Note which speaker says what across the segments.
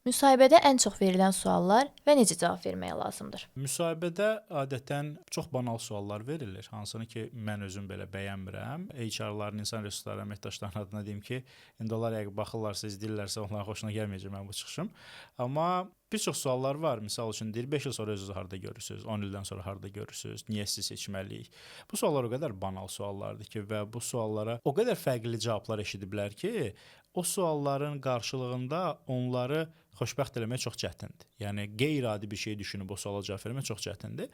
Speaker 1: Müsahibədə ən çox verilən suallar və necə cavab vermək lazımdır?
Speaker 2: Müsahibədə adətən çox banal suallar verilir, hansını ki, mən özüm belə bəyənmirəm. HR-ların, insan resursları əməkdaşlarının adına deyim ki, indi onlar yəqin baxırlarsa, izləyirlərsə, onların xoşuna gəlməyəcək mənim bu çıxışım. Amma bir çox suallar var. Misal üçün deyir, 5 il sonra özünüzü harda görürsünüz, 10 ildən sonra harda görürsünüz, niyə sizi seçməliyik? Bu suallar o qədər banal suallardır ki, və bu suallara o qədər fərqli cavablar eşidiblər ki, o sualların qarşılığında onları xoşbəxt eləmək çox çətindir. Yəni qeyri-adi bir şey düşünüb o suala cavab vermək çox çətindir.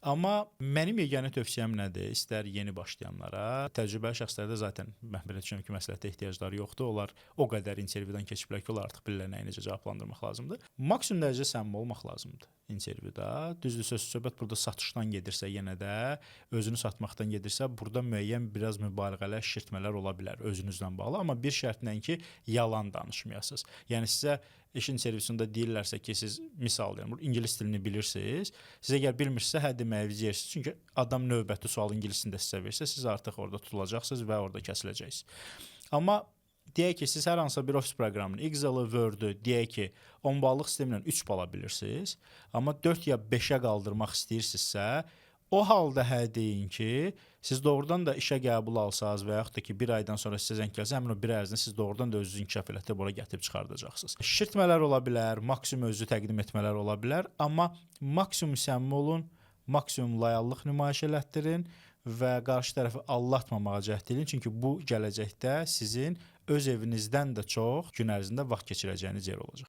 Speaker 2: Amma mənim yeganə tövsiyəm nədir? İstər yeni başlayanlara, təcrübəli şəxslərdə zaten mən belə düşünürəm ki, məsləhətə ehtiyacları yoxdur. Onlar o qədər intervyudan keçiblər ki, onlar artıq bilirlər nəyi necə cavablandırmaq lazımdır. Maksimum dərəcədə səmimi olmaq lazımdır intervyuda. Düzdür, söhbət burada satışdan gedirsə, yenə də özünü satmaqdan gedirsə, burada müəyyən biraz mübaliğələr, şişirtmələr ola bilər özünüzlə bağlı, amma bir şərtlə ki, yalan danışmayasınız. Yəni sizə iş intervyusunda deyirlərsə ki, siz misal deyirəm, ingilis dilini bilirsiniz. Siz əgər bilmirsinizsə, hə deməyi deyirsiniz. Çünki adam növbəti sual ingilisində sizə versə, siz artıq orada tutulacaqsınız və orada kəsiləcəksiniz. Amma deyək ki, siz hər hansısa bir ofis proqramını, Excel-ı, Word-ü, deyək ki, 10 ballıq sistemlə 3 bala bilirsiniz, amma 4 ya 5-ə qaldırmaq istəyirsinizsə, o halda hə deyin ki, siz doğrudan da işə qəbul alsaz və yaxud da ki, bir aydan sonra sizə zəng gəlsə, həmin o bir ay ərzində siz doğrudan da özünüzü inkişaf elətdirib ora gətirib çıxardacaqsınız. Şişirtmələr ola bilər, maksimum özünüzü təqdim etmələr ola bilər, amma maksimum səmimi olun, maksimum layallıq nümayiş elətdirin və qarşı tərəfi aldatmamağa cəhd edin, çünki bu gələcəkdə sizin öz evinizdən də çox gün ərzində vaxt keçirəcəyiniz yer olacaq.